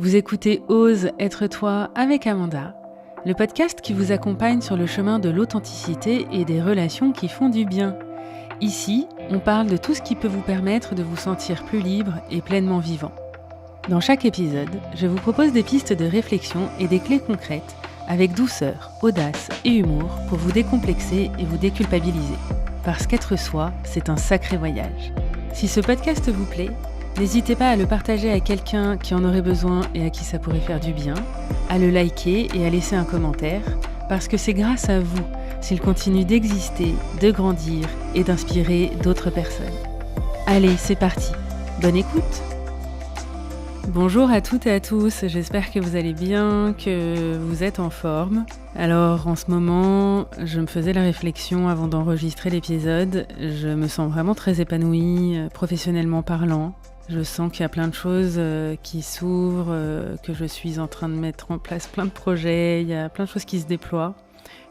Vous écoutez Ose être toi avec Amanda, le podcast qui vous accompagne sur le chemin de l'authenticité et des relations qui font du bien. Ici, on parle de tout ce qui peut vous permettre de vous sentir plus libre et pleinement vivant. Dans chaque épisode, je vous propose des pistes de réflexion et des clés concrètes avec douceur, audace et humour pour vous décomplexer et vous déculpabiliser. Parce qu'être soi, c'est un sacré voyage. Si ce podcast vous plaît, n'hésitez pas à le partager à quelqu'un qui en aurait besoin et à qui ça pourrait faire du bien, à le liker et à laisser un commentaire, parce que c'est grâce à vous s'il continue d'exister, de grandir et d'inspirer d'autres personnes. Allez, c'est parti. Bonne écoute! Bonjour à toutes et à tous, j'espère que vous allez bien, que vous êtes en forme. Alors en ce moment, je me faisais la réflexion avant d'enregistrer l'épisode, je me sens vraiment très épanouie, professionnellement parlant. Je sens qu'il y a plein de choses qui s'ouvrent, que je suis en train de mettre en place plein de projets, il y a plein de choses qui se déploient.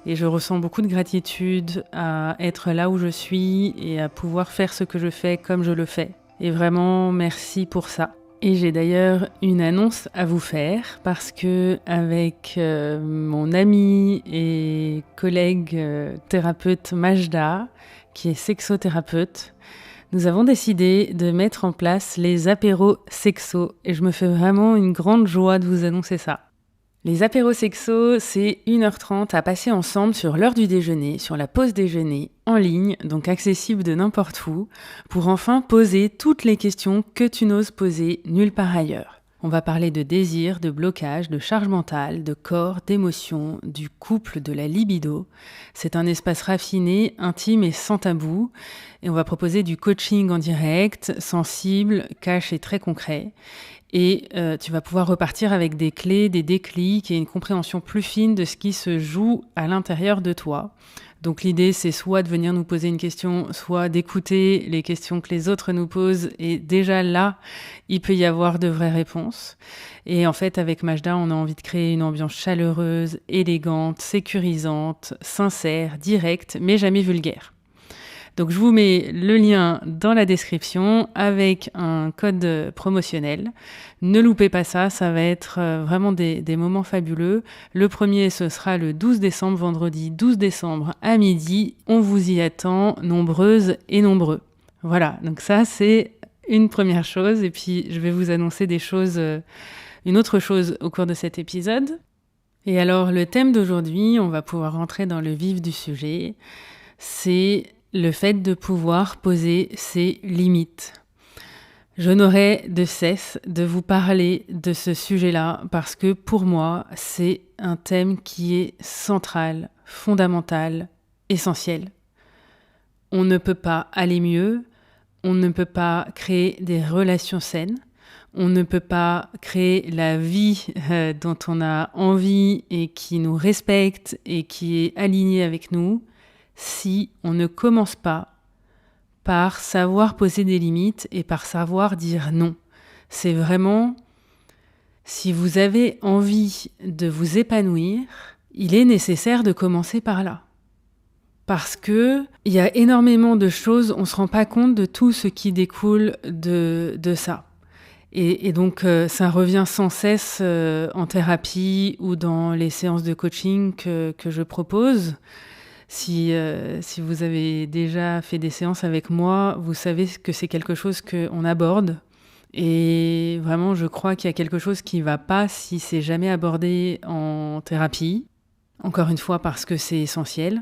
Et je ressens beaucoup de gratitude à être là où je suis et à pouvoir faire ce que je fais comme je le fais. Et vraiment, merci pour ça. Et j'ai d'ailleurs une annonce à vous faire parce que avec mon amie et collègue thérapeute Majda, qui est sexothérapeute, nous avons décidé de mettre en place les apéros sexo et je me fais vraiment une grande joie de vous annoncer ça. Les apéros sexo, c'est 1h30 à passer ensemble sur l'heure du déjeuner, sur la pause déjeuner, en ligne, donc accessible de n'importe où, pour enfin poser toutes les questions que tu n'oses poser nulle part ailleurs. On va parler de désir, de blocage, de charge mentale, de corps, d'émotions, du couple, de la libido. C'est un espace raffiné, intime et sans tabou. Et on va proposer du coaching en direct, sensible, cash et très concret. Et tu vas pouvoir repartir avec des clés, des déclics et une compréhension plus fine de ce qui se joue à l'intérieur de toi. Donc l'idée, c'est soit de venir nous poser une question, soit d'écouter les questions que les autres nous posent. Et déjà là, il peut y avoir de vraies réponses. Et en fait, avec Majda, on a envie de créer une ambiance chaleureuse, élégante, sécurisante, sincère, directe, mais jamais vulgaire. Donc je vous mets le lien dans la description avec un code promotionnel. Ne loupez pas ça, ça va être vraiment des moments fabuleux. Le premier, ce sera le 12 décembre, vendredi 12 décembre à midi. On vous y attend, nombreuses et nombreux. Voilà, donc ça c'est une première chose. Et puis je vais vous annoncer une autre chose au cours de cet épisode. Et alors le thème d'aujourd'hui, on va pouvoir rentrer dans le vif du sujet, c'est le fait de pouvoir poser ses limites. Je n'aurai de cesse de vous parler de ce sujet-là parce que pour moi, c'est un thème qui est central, fondamental, essentiel. On ne peut pas aller mieux, on ne peut pas créer des relations saines, on ne peut pas créer la vie dont on a envie et qui nous respecte et qui est alignée avec nous si on ne commence pas par savoir poser des limites et par savoir dire non. C'est vraiment, si vous avez envie de vous épanouir, il est nécessaire de commencer par là. Parce que il y a énormément de choses, on ne se rend pas compte de tout ce qui découle de ça. Et donc, ça revient sans cesse en thérapie ou dans les séances de coaching que je propose. Si vous avez déjà fait des séances avec moi, vous savez que c'est quelque chose qu'on aborde. Et vraiment, je crois qu'il y a quelque chose qui ne va pas si c'est jamais abordé en thérapie. Encore une fois, parce que c'est essentiel.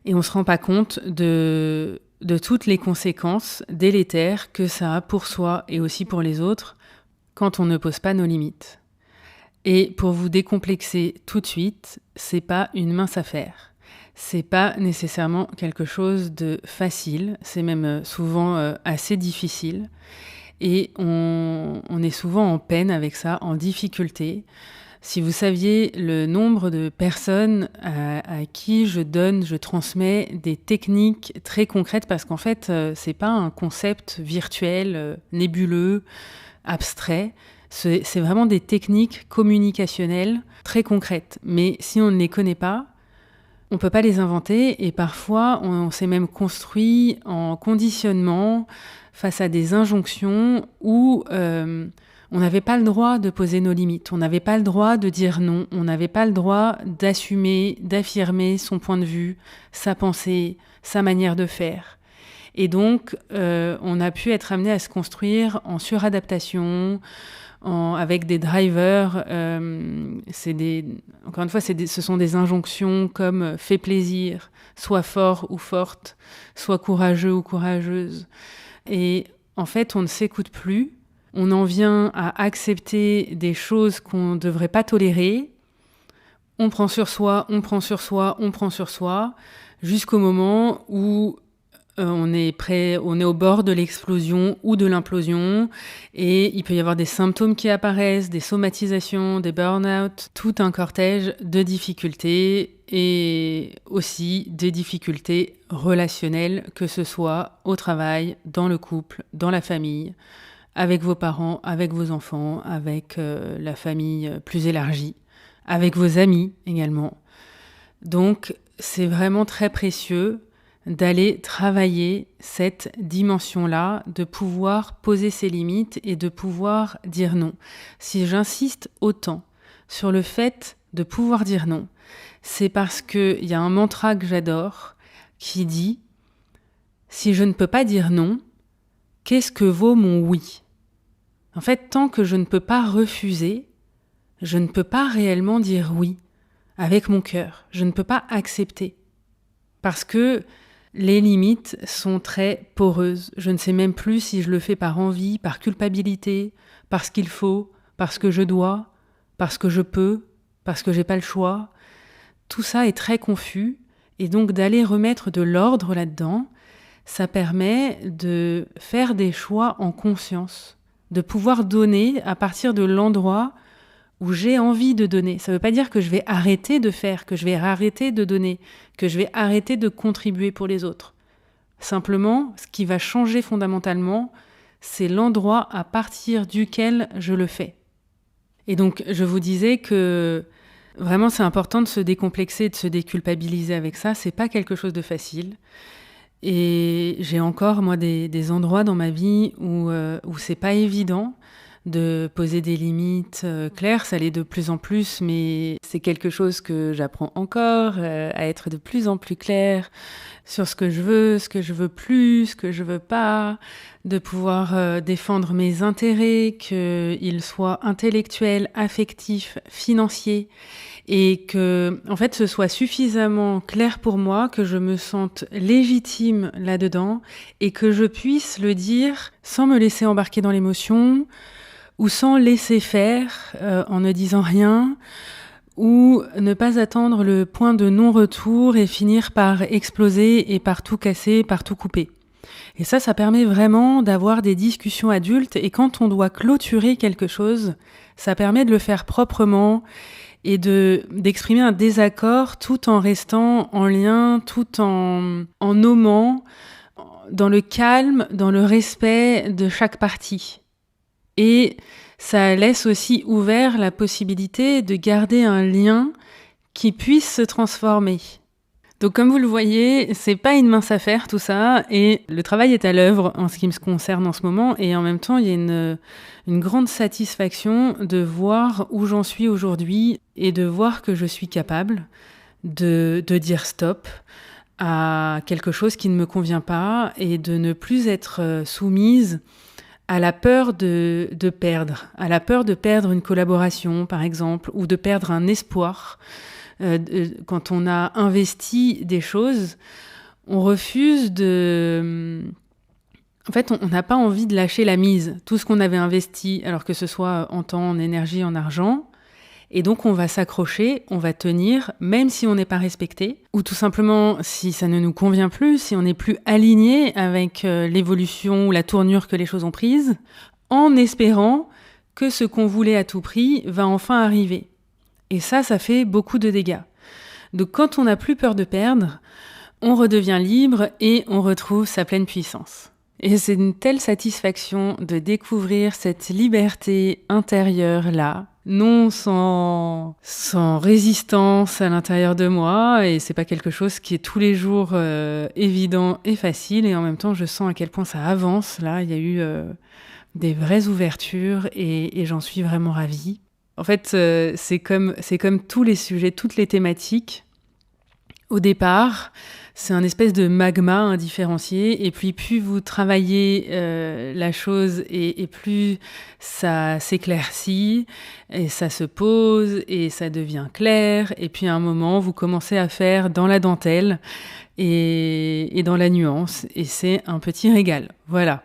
Et on ne se rend pas compte de toutes les conséquences délétères que ça a pour soi et aussi pour les autres quand on ne pose pas nos limites. Et pour vous décomplexer tout de suite, c'est pas une mince affaire. C'est pas nécessairement quelque chose de facile, c'est même souvent assez difficile. Et on est souvent en peine avec ça, en difficulté. Si vous saviez le nombre de personnes à qui je transmets des techniques très concrètes, parce qu'en fait, c'est pas un concept virtuel, nébuleux, abstrait. C'est vraiment des techniques communicationnelles très concrètes. Mais si on ne les connaît pas, on peut pas les inventer et parfois on s'est même construit en conditionnement face à des injonctions où On n'avait pas le droit de poser nos limites, on n'avait pas le droit de dire non, on n'avait pas le droit d'assumer, d'affirmer son point de vue, sa pensée, sa manière de faire. Et donc, on a pu être amené à se construire en suradaptation, avec des drivers. Encore une fois, ce sont des injonctions comme fais plaisir, sois fort ou forte, sois courageux ou courageuse. Et en fait, on ne s'écoute plus. On en vient à accepter des choses qu'on ne devrait pas tolérer. On prend sur soi, jusqu'au moment où on est au bord de l'explosion ou de l'implosion, et il peut y avoir des symptômes qui apparaissent, des somatisations, des burn-out, tout un cortège de difficultés, et aussi des difficultés relationnelles, que ce soit au travail, dans le couple, dans la famille, avec vos parents, avec vos enfants, avec la famille plus élargie, avec vos amis également. Donc, c'est vraiment très précieux d'aller travailler cette dimension-là, de pouvoir poser ses limites et de pouvoir dire non. Si j'insiste autant sur le fait de pouvoir dire non, c'est parce qu'il y a un mantra que j'adore qui dit « Si je ne peux pas dire non, qu'est-ce que vaut mon oui ?» En fait, tant que je ne peux pas refuser, je ne peux pas réellement dire oui avec mon cœur. Je ne peux pas accepter. Parce que les limites sont très poreuses. Je ne sais même plus si je le fais par envie, par culpabilité, parce qu'il faut, parce que je dois, parce que je peux, parce que j'ai pas le choix. Tout ça est très confus. Et donc d'aller remettre de l'ordre là-dedans, ça permet de faire des choix en conscience, de pouvoir donner à partir de l'endroit où j'ai envie de donner. Ça ne veut pas dire que je vais arrêter de faire, que je vais arrêter de donner, que je vais arrêter de contribuer pour les autres. Simplement, ce qui va changer fondamentalement, c'est l'endroit à partir duquel je le fais. Et donc, je vous disais que vraiment, c'est important de se décomplexer, de se déculpabiliser avec ça. C'est pas quelque chose de facile. Et j'ai encore, moi, des endroits dans ma vie où c'est pas évident de poser des limites claires. Ça l'est de plus en plus, mais c'est quelque chose que j'apprends encore, à être de plus en plus claire sur ce que je veux plus, ce que je veux pas, de pouvoir défendre mes intérêts, qu'ils soient intellectuels, affectifs, financiers, et que, en fait, ce soit suffisamment clair pour moi, que je me sente légitime là-dedans, et que je puisse le dire sans me laisser embarquer dans l'émotion, ou sans laisser faire, en ne disant rien, ou ne pas attendre le point de non-retour et finir par exploser et par tout casser, par tout couper. Et ça permet vraiment d'avoir des discussions adultes, et quand on doit clôturer quelque chose, ça permet de le faire proprement et d'exprimer un désaccord tout en restant en lien, tout en nommant, dans le calme, dans le respect de chaque partie. Et ça laisse aussi ouvert la possibilité de garder un lien qui puisse se transformer. Donc comme vous le voyez, c'est pas une mince affaire tout ça, et le travail est à l'œuvre en ce qui me concerne en ce moment, et en même temps il y a une grande satisfaction de voir où j'en suis aujourd'hui et de voir que je suis capable de dire stop à quelque chose qui ne me convient pas, et de ne plus être soumise à la peur de perdre, à la peur de perdre une collaboration, par exemple, ou de perdre un espoir. Quand on a investi des choses, on refuse En fait, on n'a pas envie de lâcher la mise, tout ce qu'on avait investi, alors que ce soit en temps, en énergie, en argent. Et donc, on va s'accrocher, on va tenir, même si on n'est pas respecté, ou tout simplement si ça ne nous convient plus, si on n'est plus aligné avec l'évolution ou la tournure que les choses ont prise, en espérant que ce qu'on voulait à tout prix va enfin arriver. Et ça fait beaucoup de dégâts. Donc, quand on n'a plus peur de perdre, on redevient libre et on retrouve sa pleine puissance. Et c'est une telle satisfaction de découvrir cette liberté intérieure-là, non sans résistance à l'intérieur de moi, et c'est pas quelque chose qui est tous les jours évident et facile, et en même temps je sens à quel point ça avance. Là, il y a eu des vraies ouvertures et j'en suis vraiment ravie. En fait, c'est comme tous les sujets, toutes les thématiques. Au départ, c'est un espèce de magma indifférencié, et puis plus vous travaillez la chose et plus ça s'éclaircit, et ça se pose, et ça devient clair, et puis à un moment, vous commencez à faire dans la dentelle et dans la nuance, et c'est un petit régal. Voilà.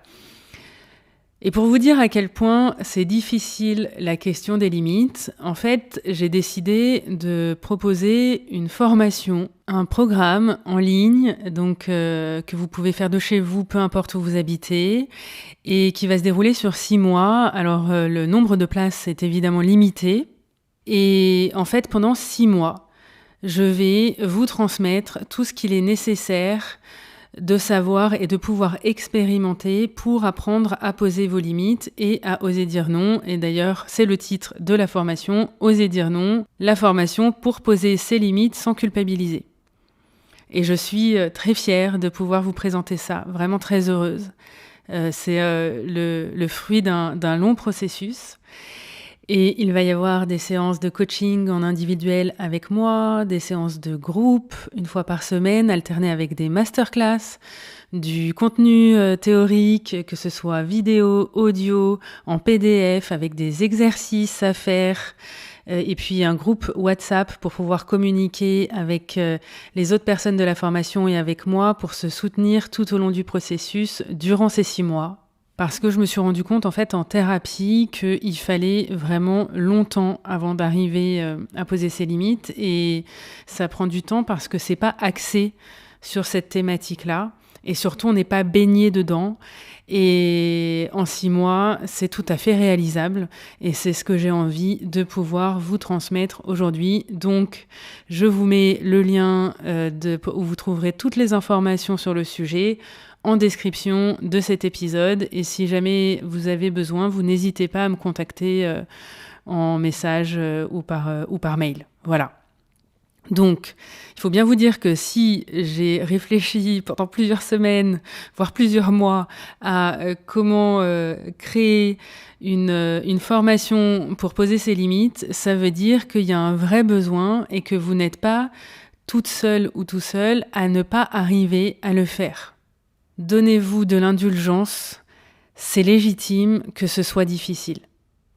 Et pour vous dire à quel point c'est difficile la question des limites, en fait, j'ai décidé de proposer une formation, un programme en ligne, donc que vous pouvez faire de chez vous, peu importe où vous habitez, et qui va se dérouler sur 6 mois. Alors, le nombre de places est évidemment limité. Et en fait, pendant 6 mois, je vais vous transmettre tout ce qu'il est nécessaire de savoir et de pouvoir expérimenter pour apprendre à poser vos limites et à oser dire non. Et d'ailleurs, c'est le titre de la formation, Oser dire non, la formation pour poser ses limites sans culpabiliser. Et je suis très fière de pouvoir vous présenter ça, vraiment très heureuse. C'est le fruit d'un long processus. Et il va y avoir des séances de coaching en individuel avec moi, des séances de groupe une fois par semaine, alternées avec des masterclass, du contenu théorique, que ce soit vidéo, audio, en PDF, avec des exercices à faire, et puis un groupe WhatsApp pour pouvoir communiquer avec les autres personnes de la formation et avec moi pour se soutenir tout au long du processus durant ces 6 mois. Parce que je me suis rendu compte, en fait, en thérapie, qu'il fallait vraiment longtemps avant d'arriver à poser ses limites. Et ça prend du temps parce que c'est pas axé sur cette thématique-là. Et surtout, on n'est pas baigné dedans. Et en 6 mois, c'est tout à fait réalisable. Et c'est ce que j'ai envie de pouvoir vous transmettre aujourd'hui. Donc, je vous mets le lien où vous trouverez toutes les informations sur le sujet en description de cet épisode. Et si jamais vous avez besoin, vous n'hésitez pas à me contacter en message ou par mail. Voilà. Donc, il faut bien vous dire que si j'ai réfléchi pendant plusieurs semaines, voire plusieurs mois, à comment créer une formation pour poser ses limites, ça veut dire qu'il y a un vrai besoin et que vous n'êtes pas toute seule ou tout seul à ne pas arriver à le faire. Donnez-vous de l'indulgence, c'est légitime que ce soit difficile.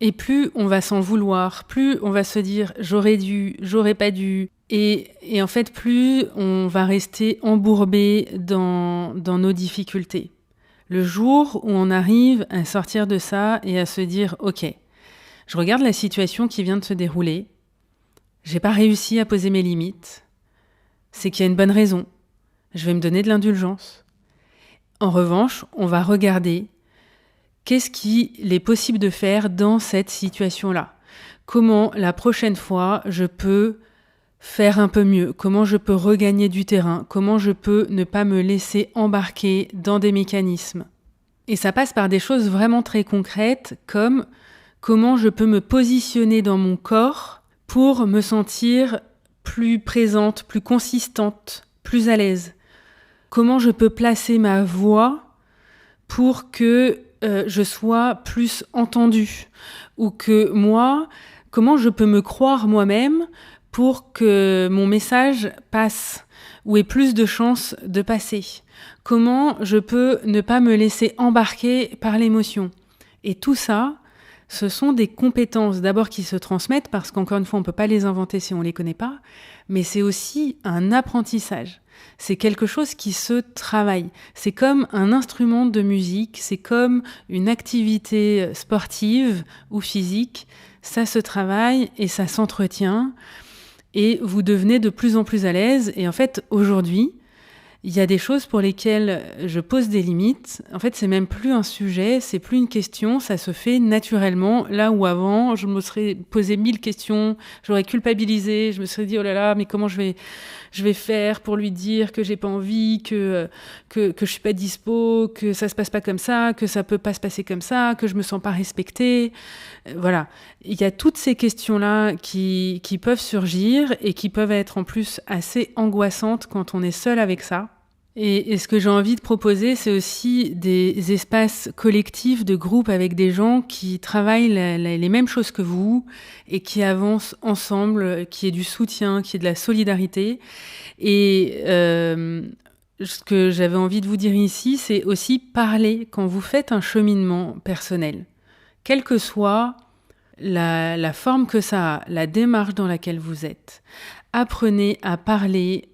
Et plus on va s'en vouloir, plus on va se dire « j'aurais dû, j'aurais pas dû ». Et en fait, plus on va rester embourbé dans nos difficultés. Le jour où on arrive à sortir de ça et à se dire « ok, je regarde la situation qui vient de se dérouler, j'ai pas réussi à poser mes limites, c'est qu'il y a une bonne raison, je vais me donner de l'indulgence ». En revanche, on va regarder qu'est-ce qu'il est possible de faire dans cette situation-là. Comment la prochaine fois je peux faire un peu mieux, comment je peux regagner du terrain, comment je peux ne pas me laisser embarquer dans des mécanismes. Et ça passe par des choses vraiment très concrètes comme comment je peux me positionner dans mon corps pour me sentir plus présente, plus consistante, plus à l'aise. Comment je peux placer ma voix pour que je sois plus entendue, ou que moi, comment je peux me croire moi-même pour que mon message passe ou ait plus de chances de passer. Comment je peux ne pas me laisser embarquer par l'émotion. Et tout ça, ce sont des compétences d'abord qui se transmettent parce qu'encore une fois, on ne peut pas les inventer si on ne les connaît pas, mais c'est aussi un apprentissage. C'est quelque chose qui se travaille. C'est comme un instrument de musique, c'est comme une activité sportive ou physique. Ça se travaille et ça s'entretient et vous devenez de plus en plus à l'aise. Et en fait, aujourd'hui, il y a des choses pour lesquelles je pose des limites. En fait, c'est même plus un sujet, c'est plus une question, ça se fait naturellement. Là où avant, je me serais posé 1000 questions, j'aurais culpabilisé, je me serais dit oh là là, mais comment je vais faire pour lui dire que j'ai pas envie, que je suis pas dispo, que ça se passe pas comme ça, que ça peut pas se passer comme ça, que je me sens pas respectée. Voilà. Il y a toutes ces questions-là qui peuvent surgir et qui peuvent être en plus assez angoissantes quand on est seul avec ça. Et ce que j'ai envie de proposer, c'est aussi des espaces collectifs de groupe avec des gens qui travaillent les mêmes choses que vous et qui avancent ensemble, qui est du soutien, qui est de la solidarité. Et ce que j'avais envie de vous dire ici, c'est aussi parler quand vous faites un cheminement personnel. Quelle que soit la forme que ça a, la démarche dans laquelle vous êtes, apprenez à parler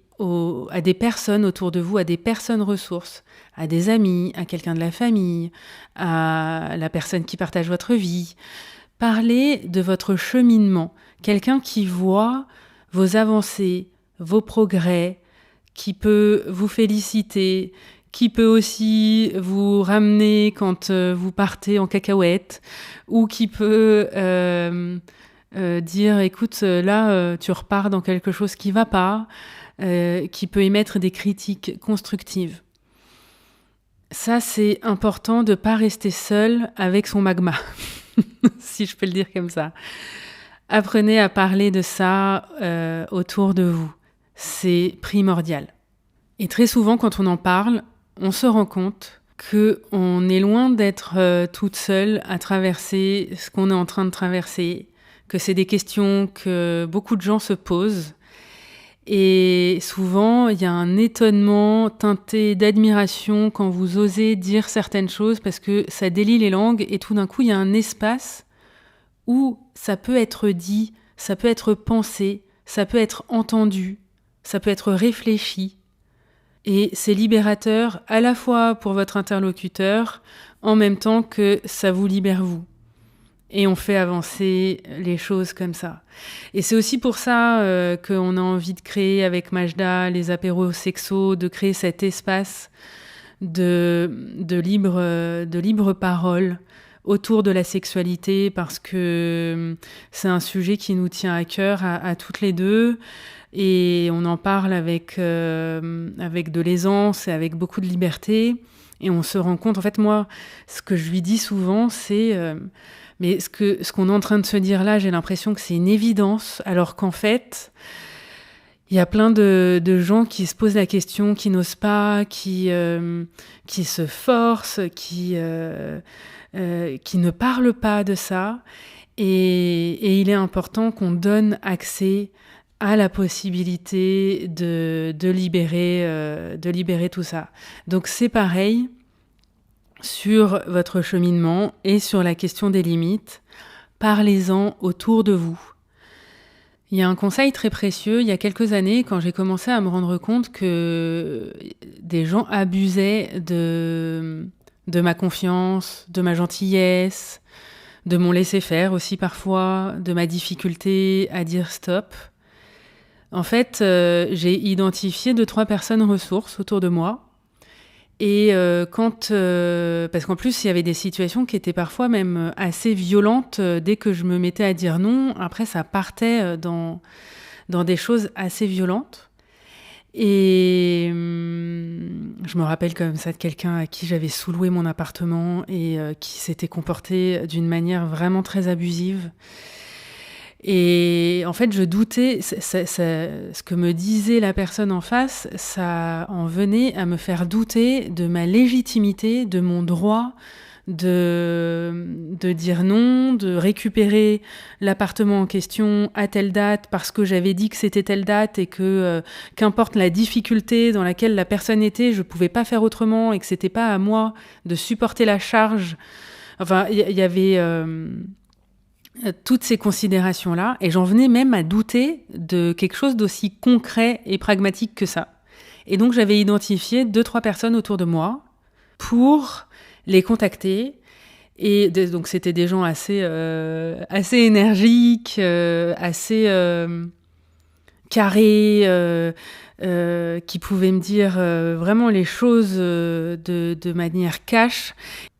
à des personnes autour de vous, à des personnes ressources, à des amis, à quelqu'un de la famille, à la personne qui partage votre vie. Parlez de votre cheminement, quelqu'un qui voit vos avancées, vos progrès, qui peut vous féliciter, qui peut aussi vous ramener quand vous partez en cacahuète, ou qui peut dire « écoute, là, tu repars dans quelque chose qui va pas », qui peut émettre des critiques constructives. Ça, c'est important de ne pas rester seul avec son magma, si je peux le dire comme ça. Apprenez à parler de ça autour de vous. C'est primordial. Et très souvent, quand on en parle, on se rend compte qu'on est loin d'être toute seule à traverser ce qu'on est en train de traverser, que c'est des questions que beaucoup de gens se posent. Et souvent, il y a un étonnement teinté d'admiration quand vous osez dire certaines choses parce que ça délie les langues et tout d'un coup, il y a un espace où ça peut être dit, ça peut être pensé, ça peut être entendu, ça peut être réfléchi. Et c'est libérateur à la fois pour votre interlocuteur, en même temps que ça vous libère vous. Et on fait avancer les choses comme ça. Et c'est aussi pour ça qu'on a envie de créer avec Majda les apéros sexos, de créer cet espace de libre parole autour de la sexualité, parce que c'est un sujet qui nous tient à cœur à toutes les deux. Et on en parle avec de l'aisance et avec beaucoup de liberté. Et on se rend compte, en fait, moi, ce que je lui dis souvent, c'est... mais ce qu'on est en train de se dire là, j'ai l'impression que c'est une évidence, alors qu'en fait, il y a plein de gens qui se posent la question, qui n'osent pas, qui se forcent, qui ne parlent pas de ça. Et il est important qu'on donne accès à la possibilité de libérer tout ça. Donc c'est pareil sur votre cheminement et sur la question des limites. Parlez-en autour de vous. Il y a un conseil très précieux, il y a quelques années, quand j'ai commencé à me rendre compte que des gens abusaient de ma confiance, de ma gentillesse, de mon laisser-faire aussi parfois, de ma difficulté à dire stop. En fait, j'ai identifié 2-3 personnes ressources autour de moi. Et parce qu'en plus, il y avait des situations qui étaient parfois même assez violentes. Dès que je me mettais à dire non, après, ça partait dans des choses assez violentes. Et je me rappelle comme ça de quelqu'un à qui j'avais sous-loué mon appartement et qui s'était comporté d'une manière vraiment très abusive. Et en fait, je doutais, ce que me disait la personne en face, ça en venait à me faire douter de ma légitimité, de mon droit de dire non, de récupérer l'appartement en question à telle date parce que j'avais dit que c'était telle date et que qu'importe la difficulté dans laquelle la personne était, je pouvais pas faire autrement et que c'était pas à moi de supporter la charge. Enfin, il y avait... toutes ces considérations-là, et j'en venais même à douter de quelque chose d'aussi concret et pragmatique que ça. Et donc j'avais identifié 2-3 personnes autour de moi pour les contacter, et donc c'était des gens assez énergiques, assez carrés, qui pouvaient me dire vraiment les choses de manière cash,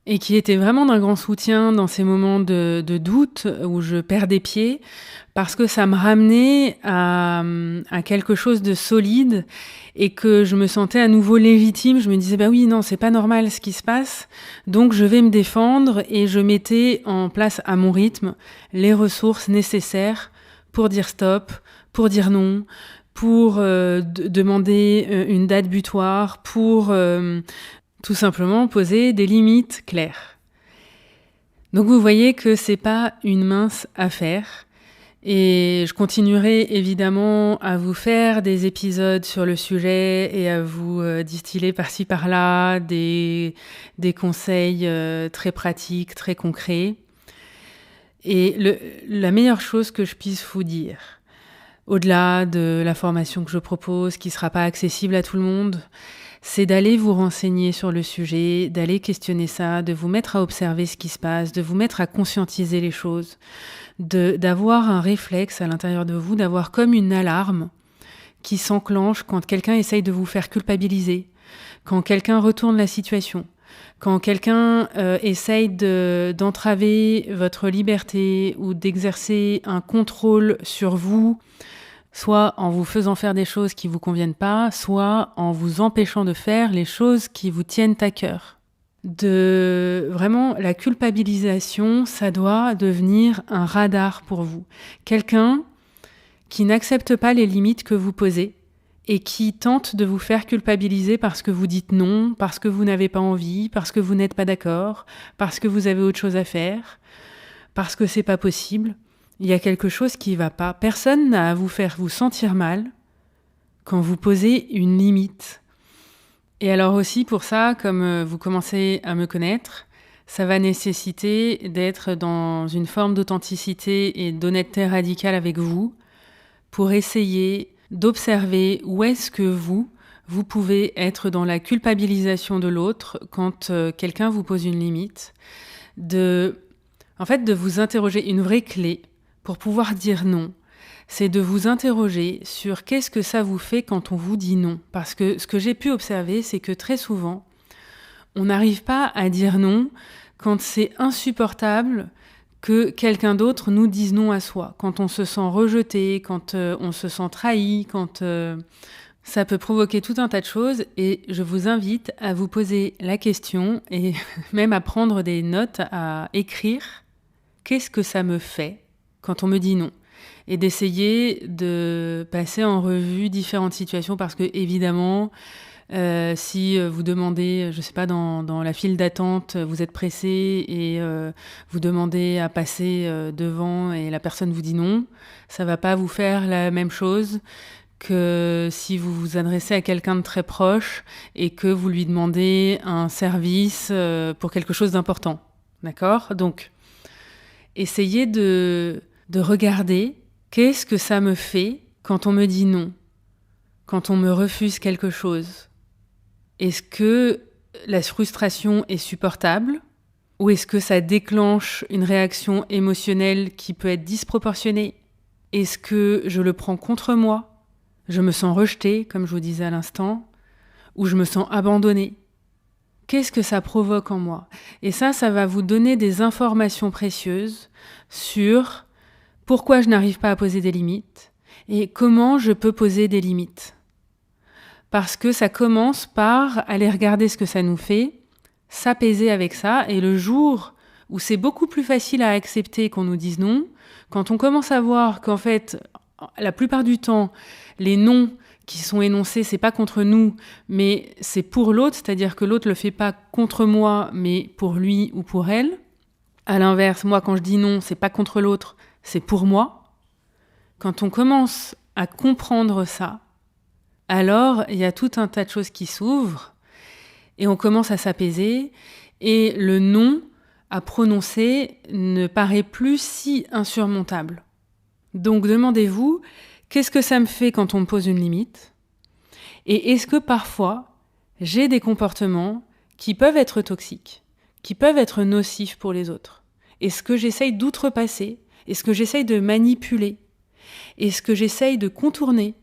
et qui était vraiment d'un grand soutien dans ces moments de doute où je perdais pied, parce que ça me ramenait à quelque chose de solide et que je me sentais à nouveau légitime. Je me disais, bah oui, non, c'est pas normal ce qui se passe, donc je vais me défendre, et je mettais en place à mon rythme les ressources nécessaires pour dire stop, pour dire non, pour demander une date butoir, pour tout simplement poser des limites claires. Donc vous voyez que c'est pas une mince affaire. Et je continuerai évidemment à vous faire des épisodes sur le sujet et à vous distiller par-ci par-là des conseils très pratiques, très concrets. Et la meilleure chose que je puisse vous dire, au-delà de la formation que je propose, qui ne sera pas accessible à tout le monde, c'est d'aller vous renseigner sur le sujet, d'aller questionner ça, de vous mettre à observer ce qui se passe, de vous mettre à conscientiser les choses, d'avoir un réflexe à l'intérieur de vous, d'avoir comme une alarme qui s'enclenche quand quelqu'un essaye de vous faire culpabiliser, quand quelqu'un retourne la situation, quand quelqu'un essaye d'entraver votre liberté ou d'exercer un contrôle sur vous, soit en vous faisant faire des choses qui ne vous conviennent pas, soit en vous empêchant de faire les choses qui vous tiennent à cœur. Vraiment, la culpabilisation, ça doit devenir un radar pour vous. Quelqu'un qui n'accepte pas les limites que vous posez et qui tente de vous faire culpabiliser parce que vous dites non, parce que vous n'avez pas envie, parce que vous n'êtes pas d'accord, parce que vous avez autre chose à faire, parce que c'est pas possible. Il y a quelque chose qui va pas. Personne n'a à vous faire vous sentir mal quand vous posez une limite. Et alors aussi pour ça, comme vous commencez à me connaître, ça va nécessiter d'être dans une forme d'authenticité et d'honnêteté radicale avec vous pour essayer d'observer où est-ce que vous pouvez être dans la culpabilisation de l'autre quand quelqu'un vous pose une limite. De vous interroger. Une vraie clé pour pouvoir dire non, c'est de vous interroger sur qu'est-ce que ça vous fait quand on vous dit non. Parce que ce que j'ai pu observer, c'est que très souvent, on n'arrive pas à dire non quand c'est insupportable que quelqu'un d'autre nous dise non à soi. Quand on se sent rejeté, quand on se sent trahi, quand ça peut provoquer tout un tas de choses. Et je vous invite à vous poser la question et même à prendre des notes, à écrire qu'est-ce que ça me fait quand on me dit non, et d'essayer de passer en revue différentes situations parce que évidemment, si vous demandez, je sais pas, dans la file d'attente, vous êtes pressé et vous demandez à passer devant et la personne vous dit non, ça va pas vous faire la même chose que si vous vous adressez à quelqu'un de très proche et que vous lui demandez un service pour quelque chose d'important. D'accord ? Donc, essayez de regarder qu'est-ce que ça me fait quand on me dit non, quand on me refuse quelque chose. Est-ce que la frustration est supportable ou est-ce que ça déclenche une réaction émotionnelle qui peut être disproportionnée ? Est-ce que je le prends contre moi ? Je me sens rejetée, comme je vous disais à l'instant, ou je me sens abandonnée ? Qu'est-ce que ça provoque en moi ? Et ça va vous donner des informations précieuses sur pourquoi je n'arrive pas à poser des limites et comment je peux poser des limites. Parce que ça commence par aller regarder ce que ça nous fait, s'apaiser avec ça, et le jour où c'est beaucoup plus facile à accepter qu'on nous dise non, quand on commence à voir qu'en fait, la plupart du temps, les noms qui sont énoncés, c'est pas contre nous, mais c'est pour l'autre, c'est-à-dire que l'autre le fait pas contre moi, mais pour lui ou pour elle. À l'inverse, moi, quand je dis non, c'est pas contre l'autre, c'est pour moi. Quand on commence à comprendre ça, alors il y a tout un tas de choses qui s'ouvrent et on commence à s'apaiser et le non à prononcer ne paraît plus si insurmontable. Donc demandez-vous, qu'est-ce que ça me fait quand on me pose une limite ? Et est-ce que parfois, j'ai des comportements qui peuvent être toxiques, qui peuvent être nocifs pour les autres ? Est-ce que j'essaye d'outrepasser ? Est-ce que j'essaye de manipuler ? Est-ce que j'essaye de contourner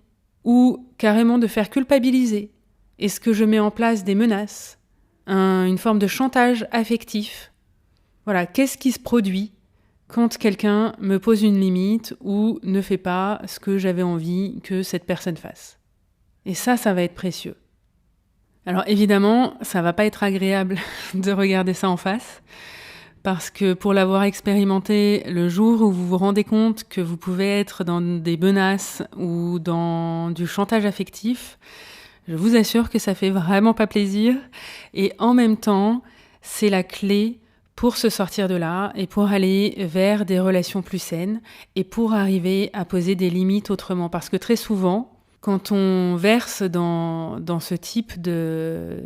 ou carrément de faire culpabiliser ? Est-ce que je mets en place des menaces, une forme de chantage affectif ? Voilà, qu'est-ce qui se produit quand quelqu'un me pose une limite ou ne fait pas ce que j'avais envie que cette personne fasse ? Et ça va être précieux. Alors évidemment, ça va pas être agréable de regarder ça en face, parce que pour l'avoir expérimenté, le jour où vous vous rendez compte que vous pouvez être dans des menaces ou dans du chantage affectif, je vous assure que ça fait vraiment pas plaisir. Et en même temps, c'est la clé pour se sortir de là et pour aller vers des relations plus saines et pour arriver à poser des limites autrement. Parce que très souvent, quand on verse dans ce type de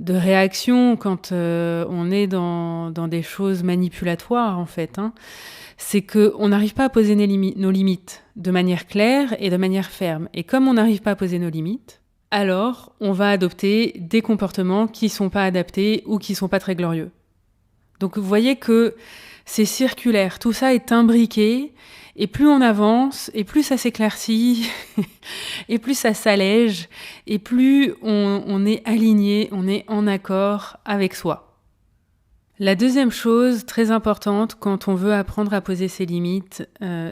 réaction, quand on est dans des choses manipulatoires, en fait, c'est qu'on n'arrive pas à poser nos limites de manière claire et de manière ferme. Et comme on n'arrive pas à poser nos limites, alors on va adopter des comportements qui ne sont pas adaptés ou qui ne sont pas très glorieux. Donc vous voyez que c'est circulaire, tout ça est imbriqué, et plus on avance, et plus ça s'éclaircit, et plus ça s'allège, et plus on est aligné, on est en accord avec soi. La deuxième chose très importante quand on veut apprendre à poser ses limites,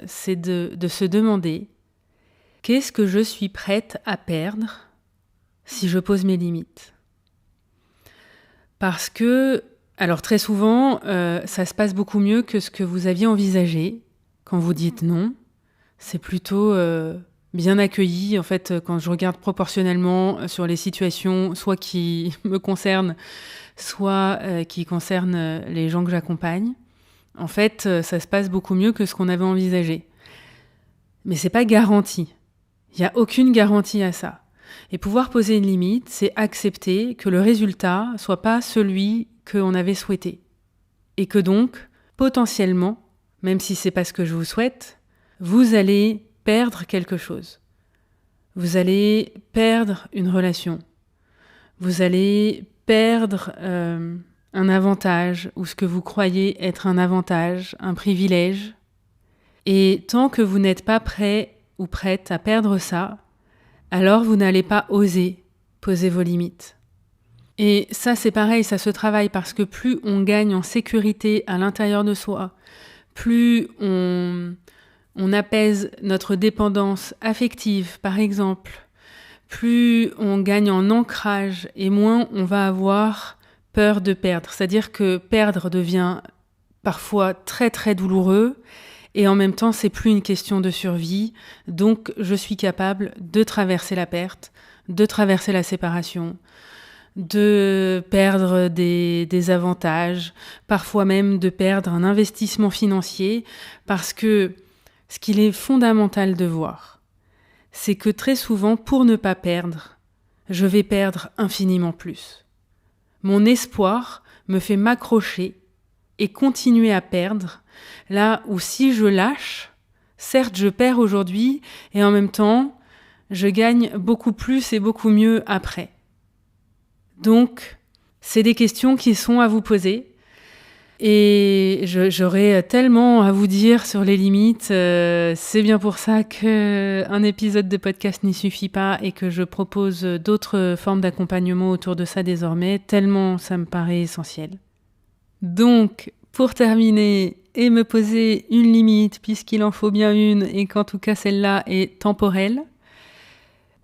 c'est de se demander « Qu'est-ce que je suis prête à perdre si je pose mes limites ?» Parce que, alors très souvent, ça se passe beaucoup mieux que ce que vous aviez envisagé. Quand vous dites non, c'est plutôt bien accueilli. En fait, quand je regarde proportionnellement sur les situations, soit qui me concernent, soit qui concernent les gens que j'accompagne, en fait, ça se passe beaucoup mieux que ce qu'on avait envisagé. Mais c'est pas garanti. Il n'y a aucune garantie à ça. Et pouvoir poser une limite, c'est accepter que le résultat soit pas celui qu'on avait souhaité. Et que donc, potentiellement, même si c'est pas ce que je vous souhaite, vous allez perdre quelque chose. Vous allez perdre une relation. Vous allez perdre un avantage ou ce que vous croyez être un avantage, un privilège. Et tant que vous n'êtes pas prêt ou prête à perdre ça, alors vous n'allez pas oser poser vos limites. Et ça, c'est pareil, ça se travaille parce que plus on gagne en sécurité à l'intérieur de soi, plus on apaise notre dépendance affective, par exemple, plus on gagne en ancrage et moins on va avoir peur de perdre. C'est-à-dire que perdre devient parfois très très douloureux et en même temps, c'est plus une question de survie. Donc, je suis capable de traverser la perte, de traverser la séparation, de perdre des avantages, parfois même de perdre un investissement financier, parce que ce qu'il est fondamental de voir, c'est que très souvent, pour ne pas perdre, je vais perdre infiniment plus. Mon espoir me fait m'accrocher et continuer à perdre, là où si je lâche, certes je perds aujourd'hui et en même temps, je gagne beaucoup plus et beaucoup mieux après. Donc, c'est des questions qui sont à vous poser et j'aurais tellement à vous dire sur les limites. C'est bien pour ça qu'un épisode de podcast n'y suffit pas et que je propose d'autres formes d'accompagnement autour de ça désormais, tellement ça me paraît essentiel. Donc, pour terminer et me poser une limite, puisqu'il en faut bien une et qu'en tout cas celle-là est temporelle,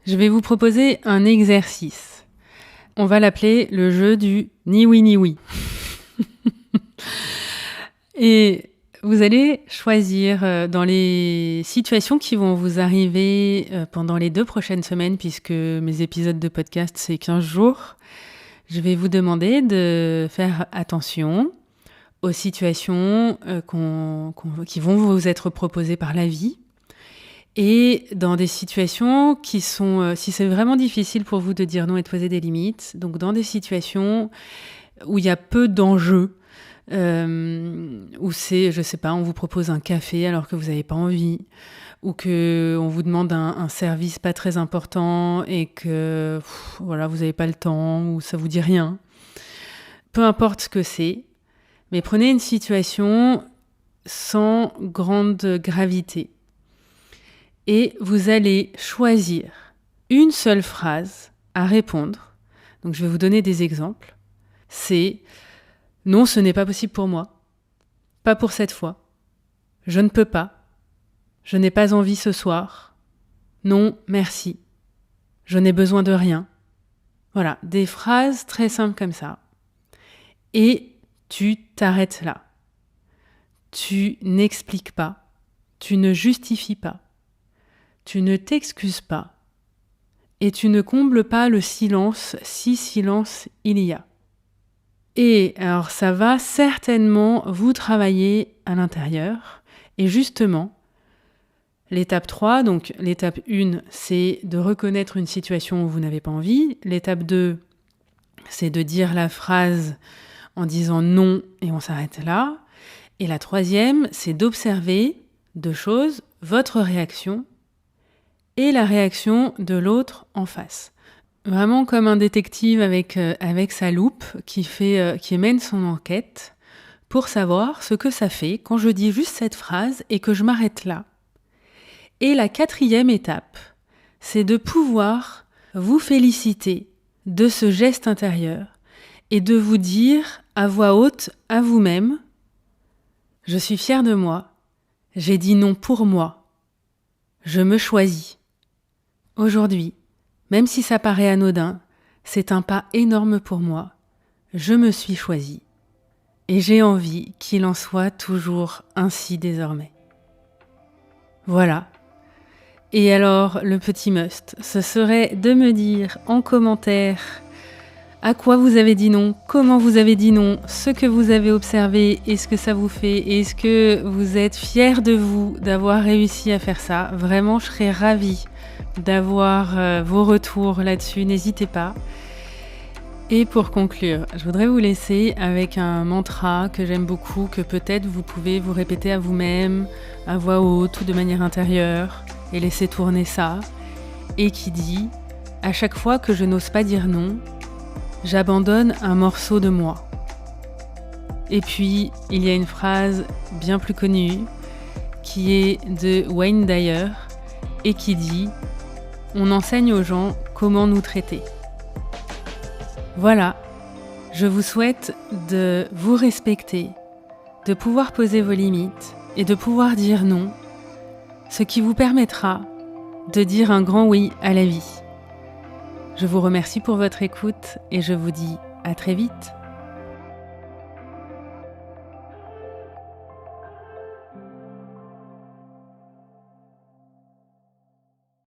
je vais vous proposer un exercice. On va l'appeler le jeu du ni oui ni oui. Et vous allez choisir dans les situations qui vont vous arriver pendant les 2 prochaines semaines, puisque mes épisodes de podcast, c'est 15 jours. Je vais vous demander de faire attention aux situations qui vont vous être proposées par la vie. Et dans des situations qui sont, si c'est vraiment difficile pour vous de dire non et de poser des limites, donc dans des situations où il y a peu d'enjeux, où c'est, je sais pas, on vous propose un café alors que vous n'avez pas envie, ou que on vous demande un service pas très important et que voilà, vous n'avez pas le temps ou ça vous dit rien. Peu importe ce que c'est, mais prenez une situation sans grande gravité et vous allez choisir une seule phrase à répondre. Donc je vais vous donner des exemples. C'est « Non, ce n'est pas possible pour moi. Pas pour cette fois. Je ne peux pas. Je n'ai pas envie ce soir. Non, merci. Je n'ai besoin de rien. » Voilà, des phrases très simples comme ça. Et Tu t'arrêtes là. Tu n'expliques pas. Tu ne justifies pas. Tu ne t'excuses pas. Et tu ne combles pas le silence si silence il y a. Et alors ça va certainement vous travailler à l'intérieur. Et justement, l'étape 3, donc l'étape 1, c'est de reconnaître une situation où vous n'avez pas envie. L'étape 2, c'est de dire la phrase en disant non et on s'arrête là. Et la troisième, c'est d'observer 2 choses, votre réaction et la réaction de l'autre en face. Vraiment comme un détective avec sa loupe qui mène son enquête pour savoir ce que ça fait quand je dis juste cette phrase et que je m'arrête là. Et la 4e étape, c'est de pouvoir vous féliciter de ce geste intérieur et de vous dire à voix haute à vous-même « Je suis fière de moi, j'ai dit non pour moi, je me choisis. Aujourd'hui, même si ça paraît anodin, c'est un pas énorme pour moi. Je me suis choisie. Et j'ai envie qu'il en soit toujours ainsi désormais. » Voilà. Et alors, le petit must, ce serait de me dire en commentaire à quoi vous avez dit non, comment vous avez dit non, ce que vous avez observé et ce que ça vous fait. Et est-ce que vous êtes fiers de vous d'avoir réussi à faire ça ? Vraiment, je serais ravie d'avoir vos retours là-dessus, n'hésitez pas. Et pour conclure, je voudrais vous laisser avec un mantra que j'aime beaucoup, que peut-être vous pouvez vous répéter à vous-même, à voix haute ou de manière intérieure, et laisser tourner ça, et qui dit « À chaque fois que je n'ose pas dire non, j'abandonne un morceau de moi. » Et puis, il y a une phrase bien plus connue, qui est de Wayne Dyer, et qui dit « On enseigne aux gens comment nous traiter. » Voilà, je vous souhaite de vous respecter, de pouvoir poser vos limites et de pouvoir dire non, ce qui vous permettra de dire un grand oui à la vie. Je vous remercie pour votre écoute et je vous dis à très vite.